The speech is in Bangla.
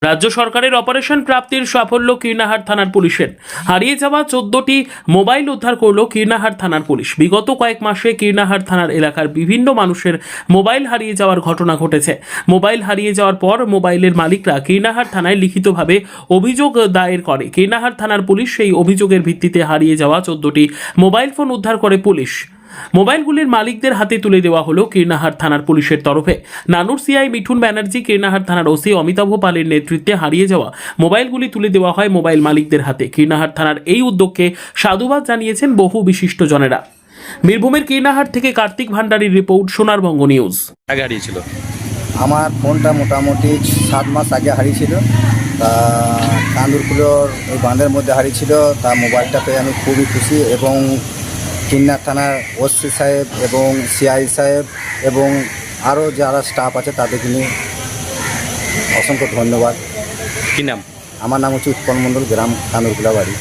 রাজ্য সরকারের অপারেশন প্রাপ্তির সাফল্য কীর্ণাহার থানার পুলিশের। হারিয়ে যাওয়া 14টি মোবাইল উদ্ধার করল কীর্ণাহার থানার পুলিশ। বিগত কয়েক মাসে কীর্ণাহার থানার এলাকার বিভিন্ন মানুষের মোবাইল হারিয়ে যাওয়ার ঘটনা ঘটেছে। মোবাইল হারিয়ে যাওয়ার পর মোবাইলের মালিকরা কীর্ণাহার থানায় লিখিতভাবে অভিযোগ দায়ের করে। কীর্ণাহার থানার পুলিশ সেই অভিযোগের ভিত্তিতে হারিয়ে যাওয়া 14টি মোবাইল ফোন উদ্ধার করে পুলিশ। মোবাইলগুলির মালিকদের হাতে তুলে দেওয়া হলো কীর্ণাহার থানার পুলিশের তরফে। নানুর সিআই মিঠুন ব্যানার্জি, কীর্ণাহার থানার ওসি অমিতাভ পালের নেতৃত্বে হারিয়ে যাওয়া মোবাইলগুলি তুলে দেওয়া হয় মোবাইল মালিকদের হাতে। কীর্ণাহার থানার এই উদ্যোগকে সাধুবাদ জানিয়েছেন বহু বিশিষ্টজনেরা। বীরভূমের কীর্ণাহার থেকে কার্তিক ভান্ডারীর রিপোর্ট, সোনারবঙ্গ নিউজ। আগে হারিয়েছিল আমার ফোনটা মোটামুটি 7 মাস আগে হারিয়েছিল। তা কান্দুরকুলোর ওই বাঁধের মধ্যে হারিয়েছিল। তা মোবাইলটা পেয়ে আমি খুবই খুশি এবং কীর্ণাহার থানার ওসি সাহেব এবং সিআই সাহেব এবং আরও যারা স্টাফ আছে তাদেরকে নিয়ে অসংখ্য ধন্যবাদ। কি নাম? আমার নাম হচ্ছে উৎপল মণ্ডল, গ্রাম কান্দুরকুলা বাড়ি।